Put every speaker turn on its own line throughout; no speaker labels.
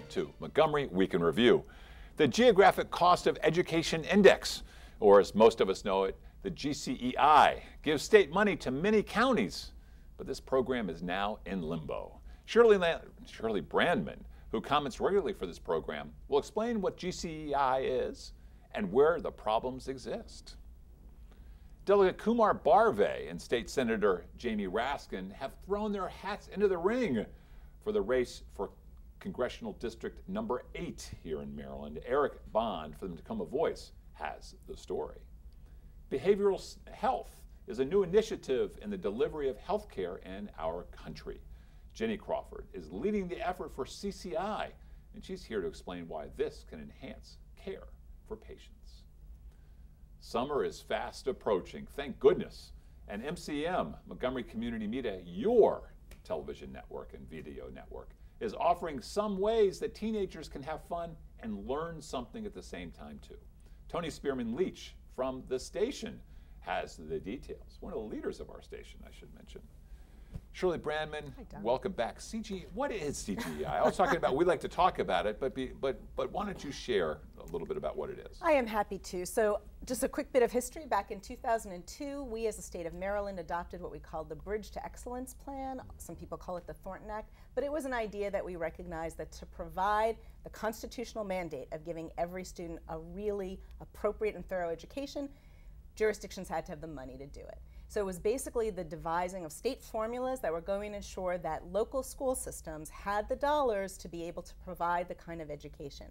To Montgomery Week in Review. The Geographic Cost of Education Index, or as most of us know it, the GCEI, gives state money to many counties, but this program is now in limbo. Shirley Brandman, who comments regularly for this program, will explain what GCEI is and where the problems exist. Delegate Kumar Barve and State Senator Jamie Raskin have thrown their hats into the ring for the race for Congressional District number 8 here in Maryland. Eric Bond from the Takoma Voice has the story. Behavioral health is a new initiative in the delivery of health care in our country. Jenny Crawford is leading the effort for CCI, and she's here to explain why this can enhance care for patients. Summer is fast approaching, thank goodness, and MCM, Montgomery Community Media, your television network and video network, is offering some ways that teenagers can have fun and learn something at the same time too. Tony Spearman-Leach from the station has the details. One of the leaders of our station, I should mention. Shirley Brandman, welcome back. What is CGI? I was talking about, we like to talk about it, but why don't you share a little bit about what it is?
I am happy to. So just a quick bit of history. Back in 2002, we as the state of Maryland adopted what we called the Bridge to Excellence Plan. Some people call it the Thornton Act, but it was an idea that we recognized that to provide the constitutional mandate of giving every student a really appropriate and thorough education, jurisdictions had to have the money to do it. So it was basically the devising of state formulas that were going to ensure that local school systems had the dollars to be able to provide the kind of education.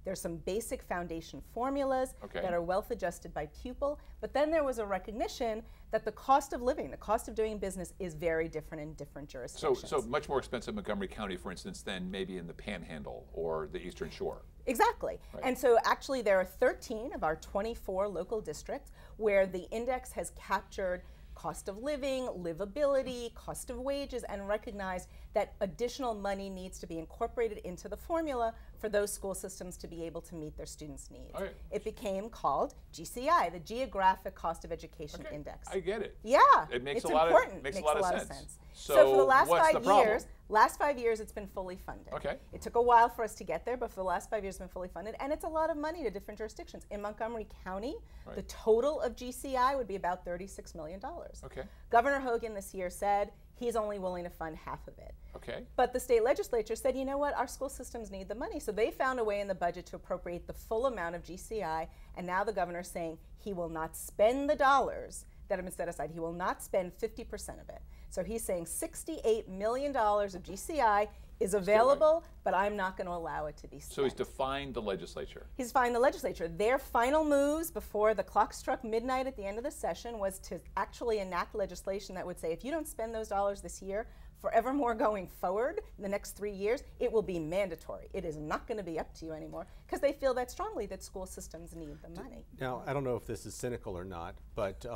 There's some basic foundation formulas that are wealth adjusted by pupil, but then there was a recognition that the cost of living, the cost of doing business is very different in different jurisdictions.
So much more expensive in Montgomery County, for instance, than maybe in the Panhandle or the Eastern Shore.
Exactly.
Right.
And so actually there are 13 of our 24 local districts where the index has captured cost of living, livability, cost of wages, and recognize that additional money needs to be incorporated into the formula for those school systems to be able to meet their students' needs.
Right.
It became called GCI, the Geographic Cost of Education Index.
I get it.
Yeah,
it makes
it's
a lot
important.
Of, makes a lot of sense.
So for the last 5
problem?
years, it's been fully funded.
Okay.
It took a while for us to get there, but for the last 5 years, it's been fully funded, and it's a lot of money to different jurisdictions. In Montgomery County, the total of GCI would be about $36 million.
Okay.
Governor Hogan this year said he's only willing to fund half of it.
Okay.
But the state legislature said, you know what, our school systems need the money. So they found a way in the budget to appropriate the full amount of GCI, and now the governor's saying he will not spend the dollars that have been set aside. He will not spend 50% of it. So he's saying $68 million of GCI is available, but I'm not going to allow it to be spent.
So he's defined the legislature.
He's defined the legislature. Their final moves before the clock struck midnight at the end of the session was to actually enact legislation that would say if you don't spend those dollars this year, forevermore going forward, in the next 3 years, it will be mandatory. It is not going to be up to you anymore, because they feel that strongly that school systems need the money.
Now, I don't know if this is cynical or not, but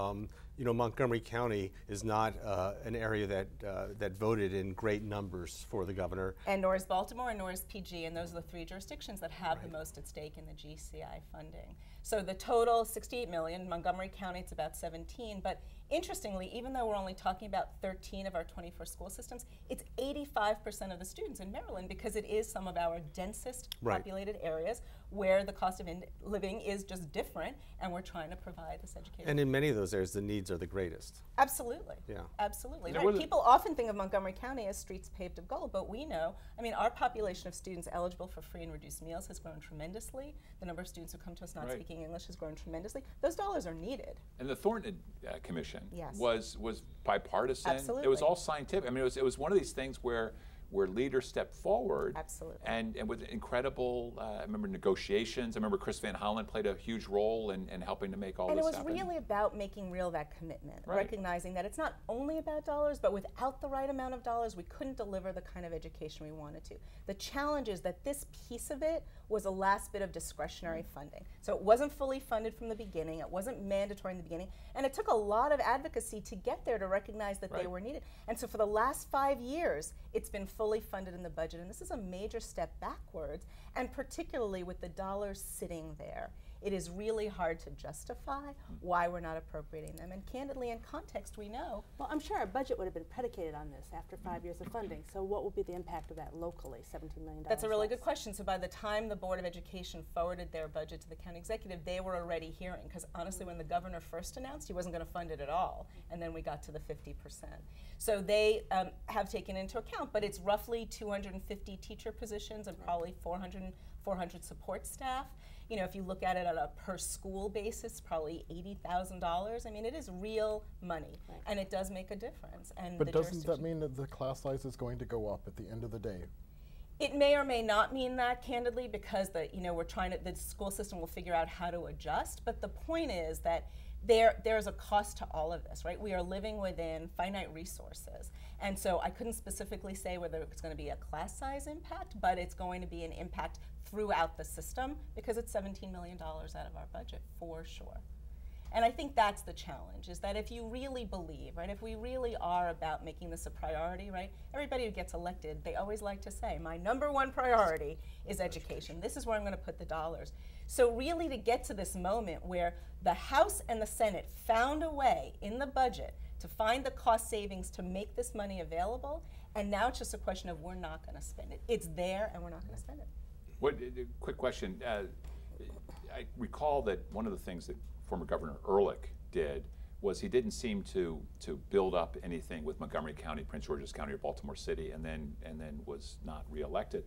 you know, Montgomery County is not an area that voted in great numbers for the governor.
And nor is Baltimore, and nor is PG, and those are the 3 jurisdictions that have the most at stake in the GCI funding. So the total, 68 million, Montgomery County, it's about 17, but interestingly, even though we're only talking about 13 of our 24 school systems, it's 85% of the students in Maryland, because it is some of our densest populated areas where the cost of living is just different, and we're trying to provide this education.
And in many of those areas, the needs are the greatest.
Absolutely.
Yeah.
Absolutely. Right. People often think of Montgomery County as streets paved of gold, but we know, I mean, our population of students eligible for free and reduced meals has grown tremendously. The number of students who come to us not speaking English has grown tremendously. Those dollars are needed.
And the Thornton Commission was bipartisan.
Absolutely.
It was all scientific. I mean, it was one of these things where where leaders stepped forward.
Absolutely.
And with incredible, I remember negotiations. I remember Chris Van Hollen played a huge role in helping to make all this happen.
And it was really about making real that commitment,
Right.
recognizing that it's not only about dollars, but without the right amount of dollars, we couldn't deliver the kind of education we wanted to. The challenge is that this piece of it was a last bit of discretionary funding. So it wasn't fully funded from the beginning, it wasn't mandatory in the beginning, and it took a lot of advocacy to get there to recognize that they were needed. And so for the last 5 years, it's been fully funded in the budget, and this is a major step backwards, and particularly with the dollars sitting there. It is really hard to justify why we're not appropriating them. And candidly, in context, we know.
Well, I'm sure our budget would have been predicated on this after 5 years of funding. So what will be the impact of that locally, $17 million?
That's a really good
less?
question. So by the time the Board of Education forwarded their budget to the county executive, they were already hearing. Because honestly, when the governor first announced, he wasn't going to fund it at all. And then we got to the 50%. So they have taken into account, but it's roughly 250 teacher positions and probably 400 support staff. You know, if you look at it on a per school basis, probably $80,000. I mean, it is real money, and it does make a difference. And
But doesn't that mean that the class size is going to go up at the end of the day?
It may or may not mean that, candidly, because the school system will figure out how to adjust. But the point is that there's a cost to all of this, right? We are living within finite resources. And so I couldn't specifically say whether it's going to be a class size impact, but it's going to be an impact throughout the system because it's $17 million out of our budget, for sure. And I think that's the challenge, is that if you really believe, right, if we really are about making this a priority, right, everybody who gets elected, they always like to say, my #1 priority is education. This is where I'm going to put the dollars. So really to get to this moment where the House and the Senate found a way in the budget to find the cost savings to make this money available, and now it's just a question of we're not going to spend it. It's there and we're not going to spend it.
Quick question. I recall that one of the things that former Governor Ehrlich did was he didn't seem to build up anything with Montgomery County, Prince George's County, or Baltimore City, and then was not reelected.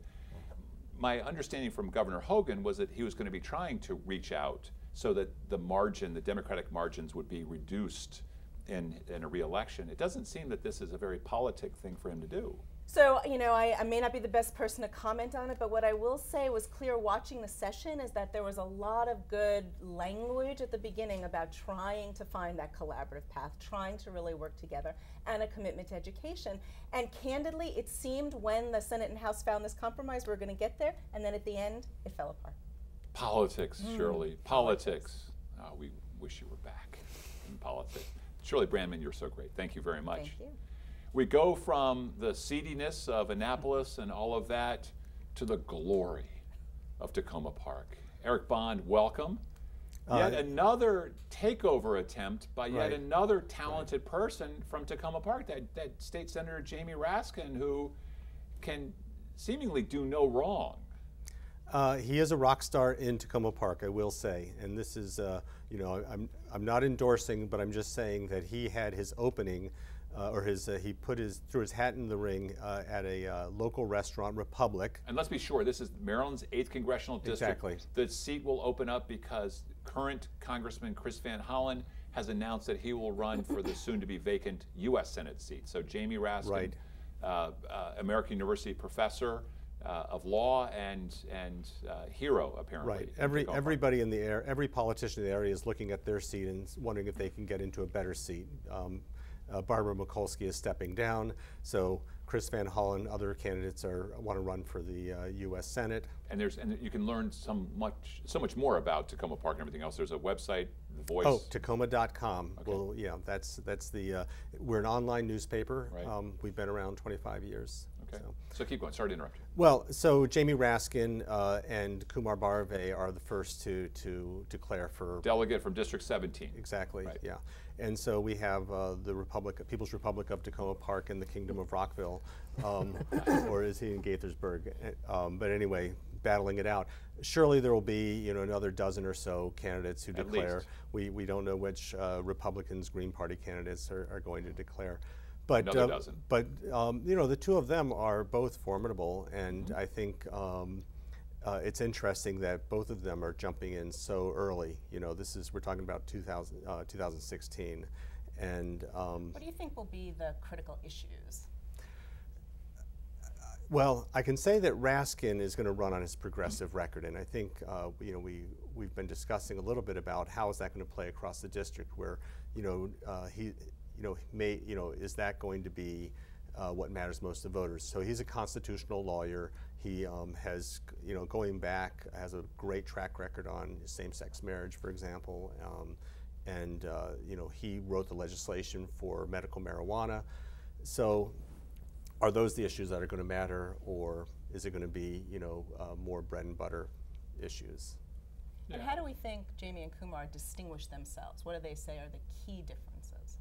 My understanding from Governor Hogan was that he was going to be trying to reach out so that the Democratic margins would be reduced in a reelection. It doesn't seem that this is a very politic thing for him to do.
So, you know, I may not be the best person to comment on it, but what I will say was clear watching the session is that there was a lot of good language at the beginning about trying to find that collaborative path, trying to really work together, and a commitment to education. And candidly, it seemed when the Senate and House found this compromise, we were going to get there, and then at the end, it fell apart.
Politics, Shirley. Politics. Oh, we wish you were back in politics. Shirley Brandman, you're so great. Thank you very much.
Thank you.
We go from the seediness of Annapolis and all of that to the glory of Takoma Park. Eric Bond, welcome. Yet another takeover attempt by yet another talented person from Takoma Park, that State Senator Jamie Raskin, who can seemingly do no wrong.
He is a rock star in Takoma Park, I will say, and this is, you know, I'm not endorsing, but I'm just saying that he had his opening, he threw his hat in the ring at a local restaurant, Republic.
And let's be sure, this is Maryland's 8th congressional district.
Exactly.
The seat will open up because current Congressman Chris Van Hollen has announced that he will run for the soon-to-be vacant U.S. Senate seat. So Jamie Raskin, American University professor of law and hero, apparently.
Right. Everybody in the area, every politician in the area is looking at their seat and wondering if they can get into a better seat. Barbara Mikulski is stepping down, so Chris Van Hollen, other candidates want to run for the U.S. Senate. And
you can learn so much more about Takoma Park and everything else. There's a website, The Voice.
Oh, Takoma.com.
Okay.
Well, yeah, that's the. We're an online newspaper.
Right.
We've been around 25 years.
Okay. So keep going. Sorry to interrupt you.
Well, so Jamie Raskin and Kumar Bharve are the first to declare for
delegate from District 17.
Exactly.
Right.
Yeah. And so we have the People's Republic of Takoma Park and the Kingdom of Rockville, or is he in Gaithersburg? But anyway, battling it out. Surely there will be another dozen or so candidates who declare. We don't know which Republicans, Green Party candidates are going to declare. But,
another dozen.
But the two of them are both formidable, and I think it's interesting that both of them are jumping in so early. We're talking about 2016, and
what do you think will be the critical issues?
Well, I can say that Raskin is going to run on his progressive record, and I think we've been discussing a little bit about how is that going to play across the district, where is that going to be what matters most to voters? So he's a constitutional lawyer. He has going back has a great track record on same-sex marriage, for example, and he wrote the legislation for medical marijuana. So, are those the issues that are going to matter, or is it going to be, more bread and butter issues?
And how do we think Jamie and Kumar distinguish themselves? What do they say are the key differences?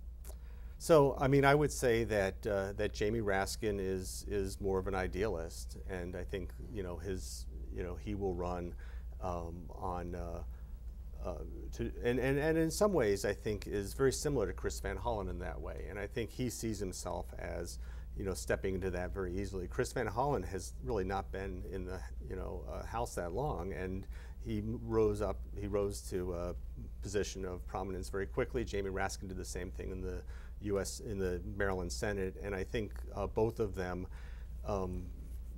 So, I mean, I would say that that Jamie Raskin is more of an idealist, and I think he will run and in some ways I think is very similar to Chris Van Hollen in that way, and I think he sees himself as stepping into that very easily. Chris Van Hollen has really not been in the House that long, and he rose to a position of prominence very quickly. Jamie Raskin did the same thing in the Maryland Senate, and I think both of them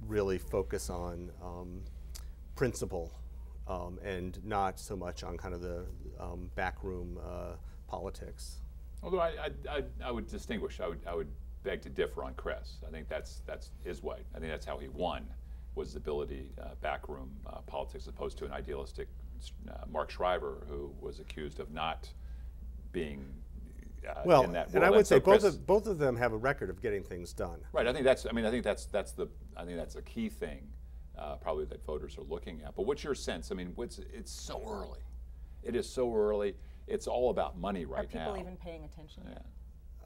really focus on principle and not so much on kind of the backroom politics.
Although I would distinguish. I would beg to differ on Chris. I think that's his way. I think that's how he won, was the ability backroom politics, as opposed to an idealistic Mark Schreiber, who was accused of not being in that world.
And I would say both of them have a record of getting things done.
Right. I think that's a key thing, probably, that voters are looking at. But what's your sense? I mean, it's so early. It is so early. It's all about money right now.
Are people even paying attention yet?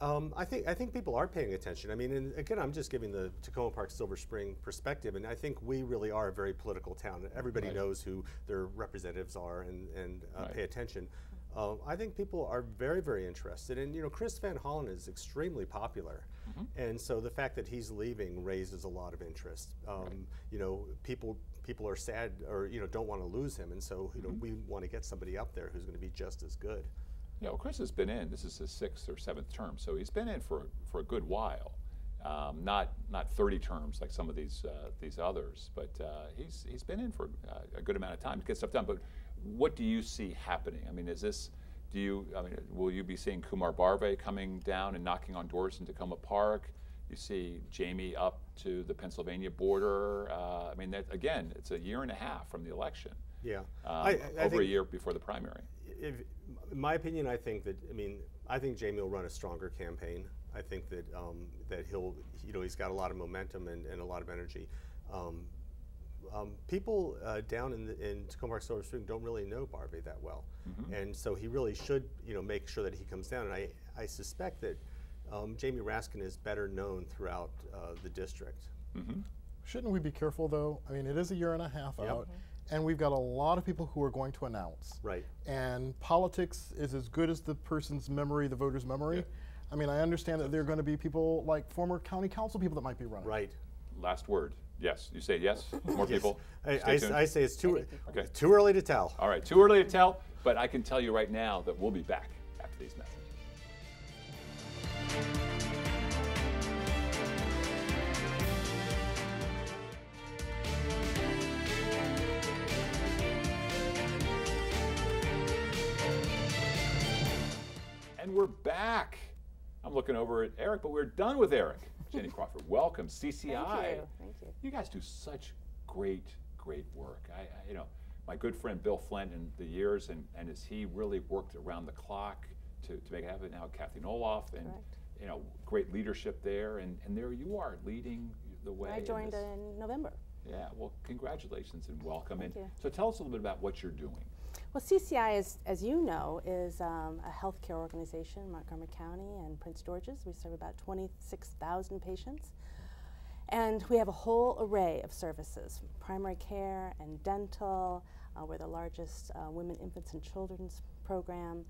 I think people are paying attention. I mean, and again, I'm just giving the Takoma Park Silver Spring perspective, and I think we really are a very political town. Everybody knows who their representatives are and pay attention. I think people are very, very interested, and Chris Van Hollen is extremely popular, and so the fact that he's leaving raises a lot of interest. People are sad or don't want to lose him, and so we want to get somebody up there who's going to be just as good.
Chris has been in. This is his 6th or 7th term, so he's been in for a good while. Not 30 terms like some of these others, but he's been in for a good amount of time to get stuff done. But what do you see happening? I mean, will you be seeing Kumar Barve coming down and knocking on doors in Takoma Park? You see Jamie up to the Pennsylvania border. I mean, again, it's a year and a half from the election.
Yeah,
over a year before the primary.
In my opinion, I think Jamie will run a stronger campaign. I think that he's got a lot of momentum and a lot of energy. People down in Takoma Park Silver Spring don't really know Barve that well, and so he really should make sure that he comes down. And I suspect that Jamie Raskin is better known throughout the district.
Shouldn't we be careful, though? I mean, it is a year and a half out. And we've got a lot of people who are going to announce.
Right.
And politics is as good as the person's memory, the voter's memory.
Yeah.
I mean, I understand that there are going to be people like former county council people that might be running.
Right.
Last word. Yes. You say yes? More people?
I say it's too early to tell.
All right. Too early to tell, but I can tell you right now that we'll be back after these messages. And we're back. I'm looking over at Eric, but we're done with Eric. Jenny Crawford, welcome, CCI.
Thank you.
You guys do such great work. My good friend Bill Flint in the years, and as he really worked around the clock to make it happen. Now Kathy Noloff, and great leadership there, and there you are leading the way.
I joined in November.
Yeah, well, congratulations and welcome.
Thank you.
So tell us a little bit about what you're doing.
Well, CCI, as you know, is a healthcare organization in Montgomery County and Prince George's. We serve about 26,000 patients. And we have a whole array of services, primary care and dental. We're the largest women, infants, and children's program.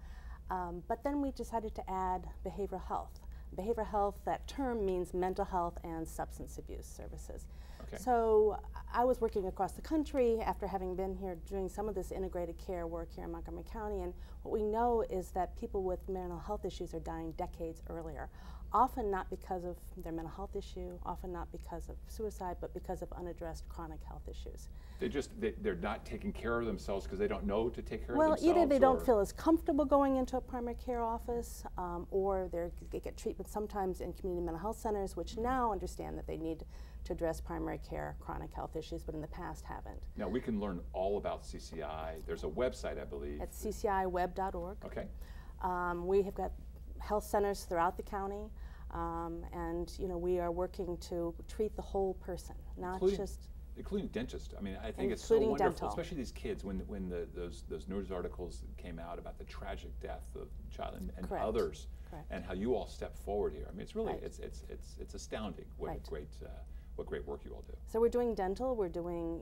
But then we decided to add behavioral health. Behavioral health, that term means mental health and substance abuse services. Okay. So I was working across the country after having been here doing some of this integrated care work here in Montgomery County, and what we know is that people with mental health issues are dying decades earlier. often not because of their mental health issue, often not because of suicide, but because of unaddressed chronic health issues.
They're not taking care of themselves because they don't know to take care of
Well,
themselves?
either they don't feel as comfortable going into a primary care office, or they get treatment sometimes in community mental health centers, which now understand that they need to address primary care chronic health issues, but in the past haven't.
Now, we can learn all about CCI. There's a website, I believe.
At cciweb.org.
Okay.
We have got health centers throughout the county, and we are working to treat the whole person, not
including dentists. I mean, I think it's so
including
wonderful,
dental.
especially these kids. When those news articles came out about the tragic death of the child and
Correct.
others,
Correct.
and how you all step forward here. I mean, it's really
Right.
it's astounding what
Right.
great work you all do.
So we're doing dental, we're doing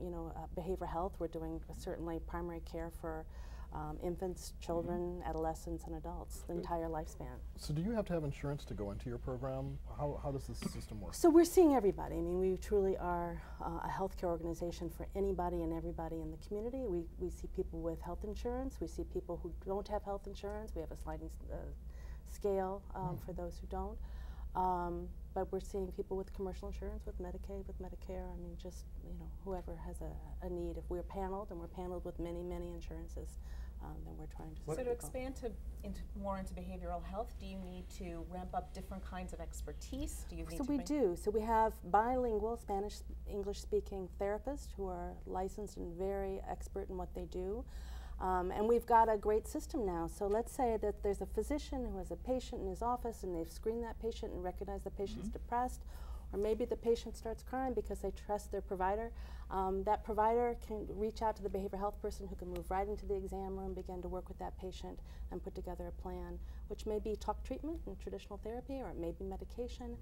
behavioral health, we're doing certainly primary care for infants, children, adolescents, and adults, the entire lifespan.
So do you have to have insurance to go into your program? How does this system work?
So we're seeing everybody. I mean, we truly are a healthcare organization for anybody and everybody in the community. We see people with health insurance. We see people who don't have health insurance. We have a sliding scale for those who don't. But we're seeing people with commercial insurance, with Medicaid, with Medicare. I mean, just whoever has a need. If we're paneled, and we're paneled with many, many insurances, then we're trying to.
So to expand more into behavioral health, do you need to ramp up different kinds of expertise? Do you need
So
to
we do. So we have bilingual Spanish, English-speaking therapists who are licensed and very expert in what they do. And we've got a great system now. So let's say that there's a physician who has a patient in his office and they've screened that patient and recognized the patient's depressed, or maybe the patient starts crying because they trust their provider. That provider can reach out to the behavioral health person who can move right into the exam room, begin to work with that patient and put together a plan, which may be talk treatment and traditional therapy, or it may be medication.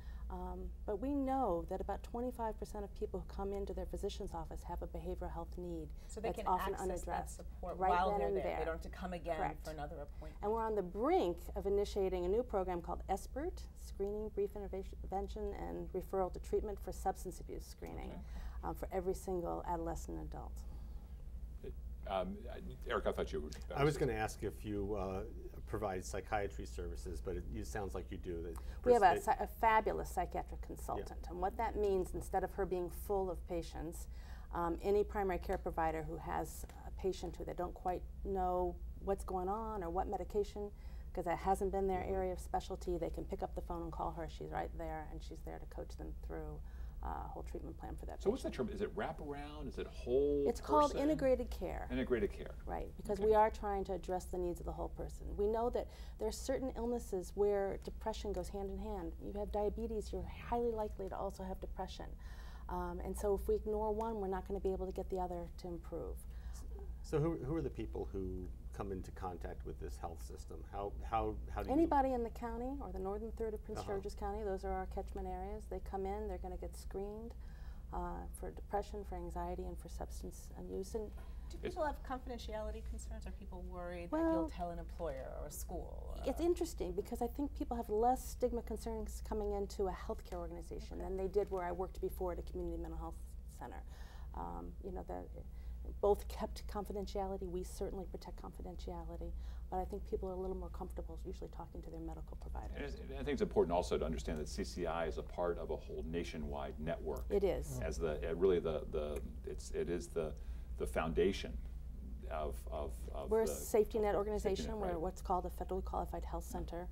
But we know that about 25% of people who come into their physician's office have a behavioral health need.
So they
that's
can
often
access
unaddressed.
that support
right
while
then
they're
and
there.
there.
They don't have to come again
Correct.
for another appointment.
And we're on the brink of initiating a new program called SBIRT, Screening, Brief Intervention, and Referral to Treatment for Substance Abuse Screening, for every single adolescent and adult.
Eric, I thought you were.
I was going to ask if you provide psychiatry services, but it sounds like you do.
We have a fabulous psychiatric consultant, and what that means, instead of her being full of patients, any primary care provider who has a patient who they don't quite know what's going on or what medication, because that hasn't been their area of specialty, they can pick up the phone and call her. She's right there, and she's there to coach them through a whole treatment plan for that patient.
So what's the term? Is it wraparound? Is it whole
It's called integrated care.
Integrated care.
Right, because we are trying to address the needs of the whole person. We know that there are certain illnesses where depression goes hand in hand. You have diabetes, you're highly likely to also have depression. And so if we ignore one, we're not going to be able to get the other to improve.
So who are the people who come into contact with this health system? How do you...
Anybody in the county or the northern third of Prince George's County, those are our catchment areas. They come in, they're going to get screened for depression, for anxiety, and for substance abuse. And
do people have confidentiality concerns? Are people worried that
Well,
you'll tell an employer or a school?
It's interesting because I think people have less stigma concerns coming into a healthcare organization than they did where I worked before at a community mental health center. Both kept confidentiality. We certainly protect confidentiality, but I think people are a little more comfortable usually talking to their medical provider.
And I think it's important also to understand that CCI is a part of a whole nationwide network.
It is.
As it is the foundation of
We're a
the
safety net organization.
safety net,
We're
right.
what's called a federally qualified health center.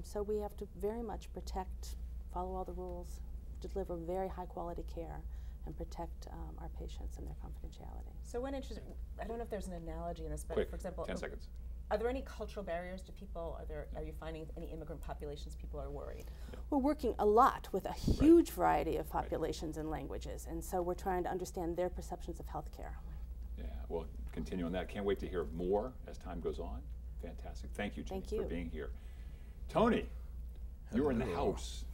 So we have to very much protect, follow all the rules, deliver very high quality care, and protect our patients and their confidentiality.
So when interested, I don't know if there's an analogy in this, but
Quick,
for example,
10 seconds.
Are there any cultural barriers to people? Are you finding any immigrant populations people are worried?
We're working a lot with a huge variety of populations and languages, and so we're trying to understand their perceptions of healthcare.
Yeah, we'll continue on that. Can't wait to hear more as time goes on. Fantastic. Thank you, Jenny,
Thank you.
for being here. Tony, you're in the
Hello.
house.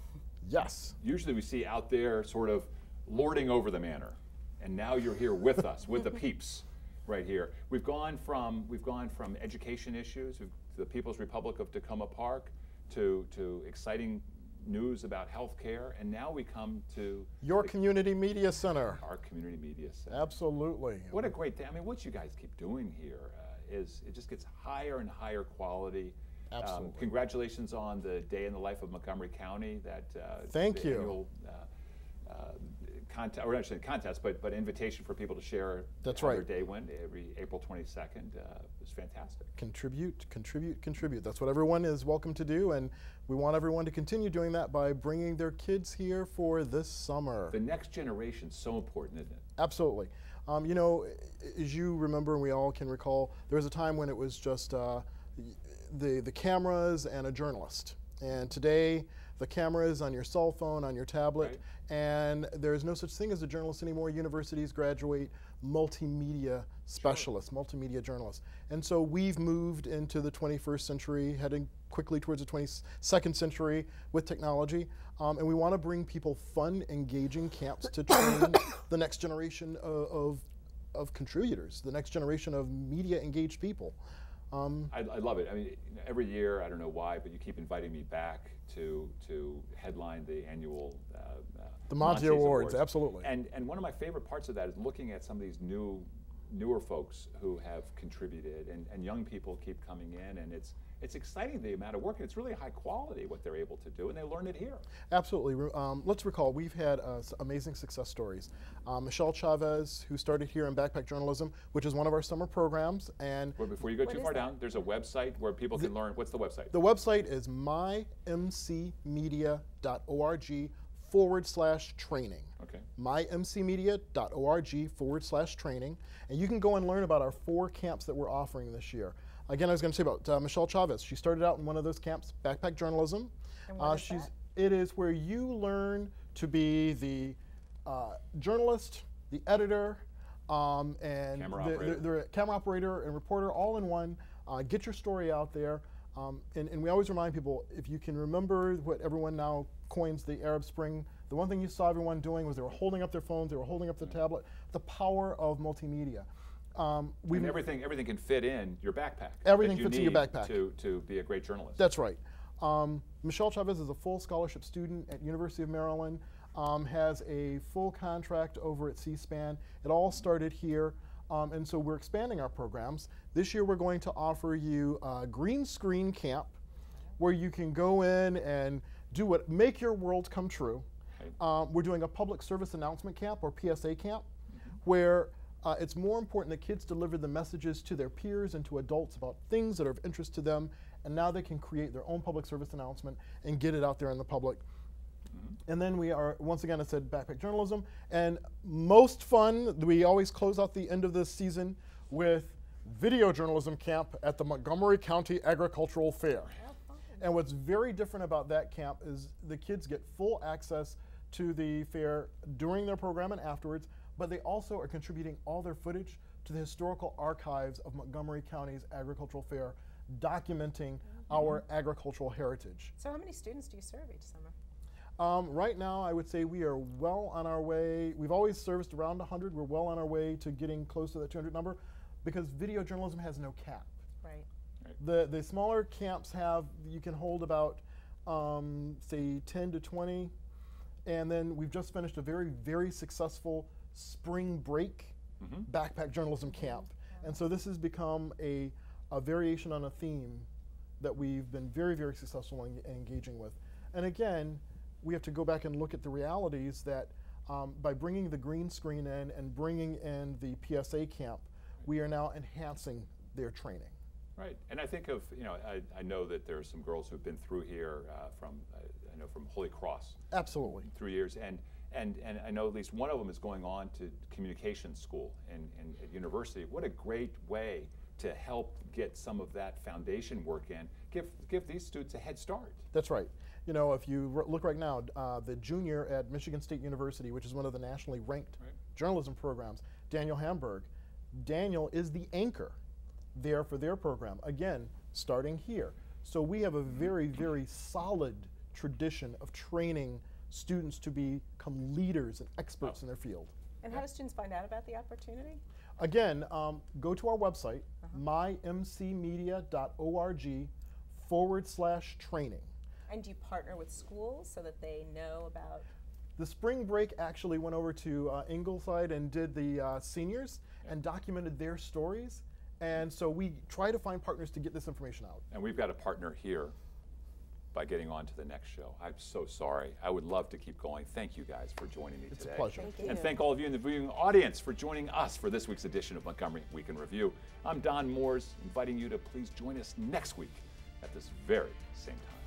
Yes.
Usually we see out there sort of lording over the manor, and now you're here with us, with the peeps, right here. We've gone from education issues, the People's Republic of Takoma Park, to exciting news about healthcare, and now we come to
Your community media center.
our community media center.
Absolutely.
What a great thing! I mean, what you guys keep doing here is it just gets higher and higher quality.
Absolutely.
Congratulations on the Day in the Life of Montgomery County.
Thank you.
Annual, contest, or not actually contest, but invitation for people to share
That's
how
right.
their day went every April 22nd was fantastic.
Contribute, contribute, contribute. That's what everyone is welcome to do, and we want everyone to continue doing that by bringing their kids here for this summer.
The next generation is so important, isn't it?
Absolutely. You know, as you remember, and we all can recall, there was a time when it was just the cameras and a journalist. And today, the camera is on your cell phone, on your tablet,
Right.
and there's no such thing as a journalist anymore. Universities graduate multimedia specialists, multimedia journalists. And so we've moved into the 21st century, heading quickly towards the 22nd century with technology. And we want to bring people fun, engaging camps to train the next generation of contributors, the next generation of media engaged people.
I love it. I mean, every year, I don't know why, but you keep inviting me back to headline the annual
The MONTGOMERY
Awards.
absolutely.
And one of my favorite parts of that is looking at some of these newer folks who have contributed, and young people keep coming in, and it's exciting the amount of work, and it's really high quality what they're able to do, and they learn it here.
Absolutely. Let's recall, we've had amazing success stories. Michelle Chavez, who started here in Backpack Journalism, which is one of our summer programs. And
Well, before you go too far
is that?
down, there's a website where people can learn. What's the website?
the website is mymcmedia.org/training.
Okay.
mymcmedia.org/training. And you can go and learn about our 4 camps that we're offering this year. Again, I was going to say about Michelle Chavez. She started out in one of those camps, Backpack Journalism.
And what is that?
It is where you learn to be the journalist, the editor, and
Camera operator.
the camera operator and reporter all in one. Get your story out there. And we always remind people, if you can remember what everyone now coins the Arab Spring, the one thing you saw everyone doing was they were holding up their phones, they were holding up their tablet, the power of multimedia.
And everything can fit in your backpack.
Everything
that you
fits in your
need
backpack.
to be a great journalist.
That's right. Michelle Chavez is a full scholarship student at University of Maryland, has a full contract over at C-SPAN. It all started here, and so we're expanding our programs. This year we're going to offer you a green screen camp where you can go in and make your world come true. We're doing a public service announcement camp, or PSA camp, where it's more important that kids deliver the messages to their peers and to adults about things that are of interest to them, and now they can create their own public service announcement and get it out there in the public. And then we are, once again, I said Backpack Journalism, and most fun, we always close out the end of this season with Video Journalism Camp at the Montgomery County Agricultural Fair. And what's very different about that camp is the kids get full access to the fair during their program and afterwards, but they also are contributing all their footage to the historical archives of Montgomery County's agricultural fair, documenting our agricultural heritage.
So how many students do you serve each summer?
Right now, I would say we are well on our way. We've always serviced around 100. We're well on our way to getting close to that 200 number, because video journalism has no cap.
Right.
The smaller camps you can hold about, say, 10 to 20. And then we've just finished a very, very successful spring break backpack journalism camp. And so this has become a variation on a theme that we've been very, very successful in engaging with. And again, we have to go back and look at the realities that by bringing the green screen in and bringing in the PSA camp, we are now enhancing their training.
Right, and I think of, I know that there are some girls who've been through here from Holy Cross.
Absolutely.
3 years, and I know at least one of them is going on to communications school at university. What a great way to help get some of that foundation work in. Give these students a head start.
That's right. If you look right now, the junior at Michigan State University, which is one of the nationally ranked journalism programs, Daniel Hamburg. Daniel is the anchor there for their program, again, starting here. So we have a very, very solid tradition of training students to become leaders and experts in their field.
And how do students find out about the opportunity?
Again, go to our website, mymcmedia.org/training.
And do you partner with schools so that they know about?
The spring break actually went over to Ingleside and did the seniors and documented their stories. And so we try to find partners to get this information out.
And we've got a partner here by getting on to the next show. I'm so sorry. I would love to keep going. Thank you guys for joining me
It's
today.
a pleasure.
Thank you.
And thank all of you in the viewing audience for joining us for this week's edition of Montgomery Week in Review. I'm Don Mooers, inviting you to please join us next week at this very same time.